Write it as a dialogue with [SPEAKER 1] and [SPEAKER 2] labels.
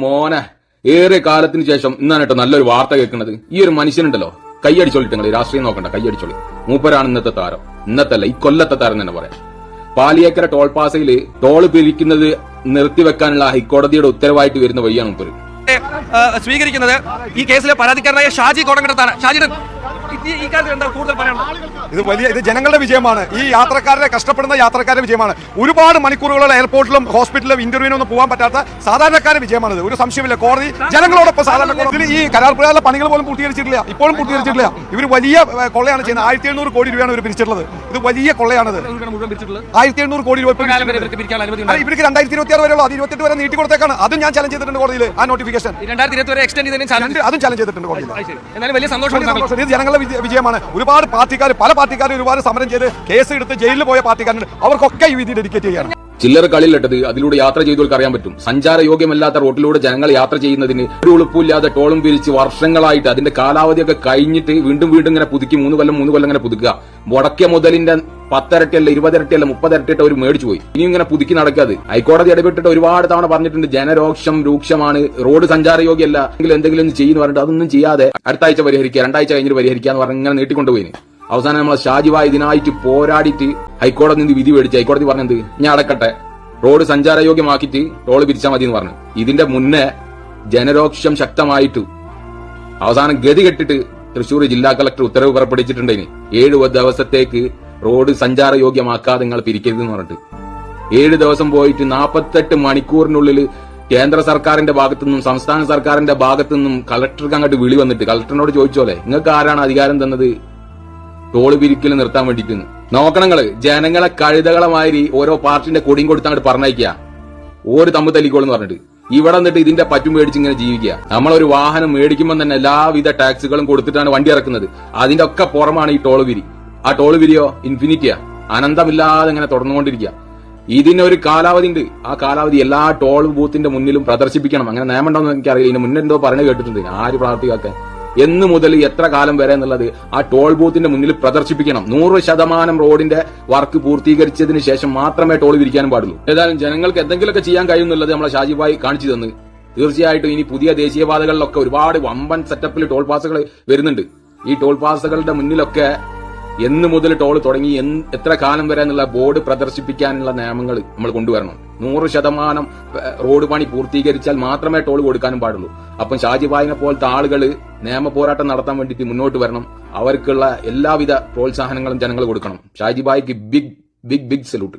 [SPEAKER 1] മോനെ ഏറെ കാലത്തിന് ശേഷം ഇന്നാണ് കേട്ടോ നല്ലൊരു വാർത്ത കേൾക്കുന്നത്. ഈ ഒരു മനുഷ്യനുണ്ടല്ലോ, കൈയടിച്ചോളിട്ട് നിങ്ങൾ രാഷ്ട്രീയം നോക്കണ്ട, കൈയടിച്ചോളി. മൂപ്പരാണ് ഇന്നത്തെ താരം. ഇന്നത്തെ അല്ല, ഈ കൊല്ലത്തെ താരം തന്നെ പറയാം. പാലിയേക്കര ടോൾ പാസയിൽ ടോള് പിരിക്കുന്നത് നിർത്തിവെക്കാനുള്ള ഹൈക്കോടതിയുടെ ഉത്തരവായിട്ട് വരുന്ന വഴിയാണ് മൂപ്പര്
[SPEAKER 2] സ്വീകരിക്കുന്നത്. ഈ കേസിലെ പരാതിക്കാരനായ ഷാജി കോടങ്കടത്താണ്. ഷാജിയുടെ ഈ കാര്യത്തിൽ എന്താ കൂടുതൽ പറയാനുള്ളത്?
[SPEAKER 3] ഇത് ജനങ്ങളുടെ വിജയമാണ്. ഈ യാത്രക്കാരുടെ കഷ്ടപ്പെടുന്ന യാത്രക്കാരുടെ വിജയമാണ്. ഒരുപാട് മണിക്കൂറുകളുള്ള എയർപോർട്ടിലും ഹോസ്പിറ്റലിലും ഇന്റർവ്യൂവിനൊന്നും പോകാൻ പറ്റാത്ത സാധാരണക്കാരുടെ വിജയമാണിത്. ഒരു സംശയമില്ല. കോടതി ജനങ്ങളോടൊപ്പം സാധാരണ ഈ കരാർ പ്രകാരമുള്ള പണികൾ പോലും പൂർത്തീകരിച്ചിട്ടില്ല, ഇപ്പോഴും പൂർത്തീകരിച്ചിട്ടില്ല. ഇവർ വലിയ കൊള്ളയാണ് ചെയ്യുന്നത്. 1700 കോടി രൂപയാണ് ഇവർ പിരിച്ചിട്ടുള്ളത്. ഇത് വലിയ കൊള്ളയാണിത്. 1700 കോടി രൂപ ഇവർക്ക് 2026 വരെയുള്ളൂ. അത് 28 വരെ നീട്ടി കൊടുത്തേക്കാണ്. അതും ഞാൻ ചലഞ്ച് ചെയ്തിട്ടുണ്ട് കോടതിയിൽ. ആ നോട്ടിഫിക്കേഷൻ
[SPEAKER 2] 2020 വരെ എക്സ്റ്റെൻഡ് ചെയ്തതിന് അതും
[SPEAKER 3] ചലഞ്ച് ചെയ്തിട്ടുണ്ട് കോടതിയിൽ.
[SPEAKER 2] എന്നാലും വലിയ സന്തോഷം.
[SPEAKER 3] ഇത് ജനങ്ങളുടെ വിജയമാണ്. ഒരുപാട് പാർട്ടിക്കാർ, പല പാർട്ടിക്കാരും ഒരുപാട് സമരം ചെയ്ത് കേസ് എടുത്ത് ജയിലിൽ പോയ പാർട്ടിക്കാരുണ്ട്. അവർക്കൊക്കെ ഈ വിധി ഡെഡിക്കേറ്റ് ചെയ്യാണ്.
[SPEAKER 1] ചില്ലറ കളിയിലിട്ടത് അതിലൂടെ യാത്ര ചെയ്തവർക്ക് അറിയാൻ പറ്റും. സഞ്ചാര യോഗ്യമല്ലാത്ത റോഡിലൂടെ ജനങ്ങൾ യാത്ര ചെയ്യുന്നതിന് ഒരു ഉളുപ്പില്ലാതെ ടോളും പിരിച്ച് വർഷങ്ങളായിട്ട് അതിന്റെ കാലാവധിയൊക്കെ കഴിഞ്ഞിട്ട് വീണ്ടും ഇങ്ങനെ പുതുക്കി 3 കൊല്ലം ഇങ്ങനെ പുതുക്കുക. മുടക്കിയ മുതലിന്റെ 10 ഇരട്ടിയല്ല, 20 ഇരട്ടിയല്ല, 30 ഇരട്ടിയിട്ട് അവർ മേടിച്ചു പോയി. ഇനിയും ഇങ്ങനെ പുതുക്കി നടക്കാതെ ഹൈക്കോടതി ഇടപെട്ടിട്ട് ഒരുപാട് തവണ പറഞ്ഞിട്ടുണ്ട്, ജനരോക്ഷം രൂക്ഷമാണ്, റോഡ് സഞ്ചാര യോഗ്യമല്ല, എന്തെങ്കിലും ചെയ്യുന്നു പറഞ്ഞിട്ട് അതൊന്നും ചെയ്യാതെ അടുത്ത ആഴ്ച പരിഹരിക്കുക, 2 ആഴ്ച കഴിഞ്ഞിട്ട് പരിഹരിക്കുക എന്ന് പറഞ്ഞ് ഇങ്ങനെ നീട്ടിക്കൊണ്ടുപോയി. അവസാനം നമ്മൾ ഷാജിബായ് ഇതിനായിട്ട് പോരാടിയിട്ട് ഹൈക്കോടതി നിന്ന് വിധി മേടിച്ച് ഹൈക്കോടതി പറഞ്ഞത് ഞാൻ അടക്കട്ടെ, റോഡ് സഞ്ചാരയോഗ്യമാക്കിയിട്ട് ടോള് പിരിച്ചാൽ മതി എന്ന് പറഞ്ഞു. ഇതിന്റെ മുന്നേ ജനരോക്ഷം ശക്തമായിട്ട് അവസാനം ഗതി കെട്ടിട്ട് തൃശൂർ ജില്ലാ കളക്ടർ ഉത്തരവ് പുറപ്പെടുവിച്ചിട്ടുണ്ടെങ്കിൽ 7 ദിവസത്തേക്ക് റോഡ് സഞ്ചാരയോഗ്യമാക്കാതെ നിങ്ങൾ പിരിക്കരുതെന്ന് പറഞ്ഞിട്ട് 7 ദിവസം പോയിട്ട് 48 മണിക്കൂറിനുള്ളിൽ കേന്ദ്ര സർക്കാരിന്റെ ഭാഗത്തുനിന്നും സംസ്ഥാന സർക്കാരിന്റെ ഭാഗത്തുനിന്നും കളക്ടർക്ക് അങ്ങോട്ട് വിളി വന്നിട്ട് കളക്ടറിനോട് ചോദിച്ചോലെ, നിങ്ങൾക്ക് ആരാണ് അധികാരം തന്നത് ടോള് പിരിക്കൽ നിർത്താൻ വേണ്ടിയിട്ട്? നോക്കണങ്ങള്, ജനങ്ങളെ കഴുതകളെ മാതിരി ഓരോ പാർട്ടിന്റെ കൊടിയും കൊടുത്ത് അങ്ങോട്ട് പറഞ്ഞയക്കുക, ഒരു തമ്മിൽ തല്ലിക്കോളെന്ന് പറഞ്ഞിട്ട് ഇവിടെ വന്നിട്ട് ഇതിന്റെ പറ്റും മേടിച്ച് ഇങ്ങനെ ജീവിക്കുക. നമ്മളൊരു വാഹനം മേടിക്കുമ്പോൾ തന്നെ എല്ലാവിധ ടാക്സുകളും കൊടുത്തിട്ടാണ് വണ്ടി ഇറക്കുന്നത്. അതിന്റെ ഒക്കെ പുറമാണ് ഈ ടോള് പിരി. ആ ടോള് പിരിയോ ഇൻഫിനിറ്റിയാ, അനന്തമില്ലാതെ ഇങ്ങനെ തുടർന്നുകൊണ്ടിരിക്കുക. ഇതിനൊരു കാലാവധി ഉണ്ട്. ആ കാലാവധി എല്ലാ ടോൾ ബൂത്തിന്റെ മുന്നിലും പ്രദർശിപ്പിക്കണം. അങ്ങനെ നിയമം ഉണ്ടോന്ന് എനിക്കറിയില്ല. ഇതിന് മുന്നേ എന്തോ പറഞ്ഞു കേട്ടിട്ടുണ്ട്. ആര് പ്രാർത്ഥിക്കാക്കാൻ എന്ന് മുതൽ എത്ര കാലം വരെ എന്നുള്ളത് ആ ടോൾ ബൂത്തിന്റെ മുന്നിൽ പ്രദർശിപ്പിക്കണം. 100% റോഡിന്റെ വർക്ക് പൂർത്തീകരിച്ചതിന് ശേഷം മാത്രമേ ടോൾ പിരിക്കാനും പാടുള്ളൂ. ഏതായാലും ജനങ്ങൾക്ക് എന്തെങ്കിലുമൊക്കെ ചെയ്യാൻ കഴിയുന്നുള്ളത് നമ്മളെ ഷാജിബായി കാണിച്ചു തന്നു. തീർച്ചയായിട്ടും ഇനി പുതിയ ദേശീയപാതകളിലൊക്കെ ഒരുപാട് വമ്പൻ സെറ്റപ്പിൽ ടോൾ പാസുകൾ വരുന്നുണ്ട്. ഈ ടോൾ പാസുകളുടെ മുന്നിലൊക്കെ എന്ന് മുതൽ ടോൾ തുടങ്ങി എത്ര കാലം വരെ എന്നുള്ള ബോർഡ് പ്രദർശിപ്പിക്കാനുള്ള നിയമങ്ങൾ നമ്മൾ കൊണ്ടുവരണം. 100% റോഡ് പണി പൂർത്തീകരിച്ചാൽ മാത്രമേ ടോൾ കൊടുക്കാനും പാടുള്ളൂ. അപ്പം ഷാജിബായിനെ പോലത്തെ ആളുകൾ നിയമ പോരാട്ടം നടത്താൻ വേണ്ടിയിട്ട് മുന്നോട്ട് വരണം. അവർക്കുള്ള എല്ലാവിധ പ്രോത്സാഹനങ്ങളും ജനങ്ങൾ കൊടുക്കണം. ഷാജിബായിക്ക് ബിഗ് സല്യൂട്ട്.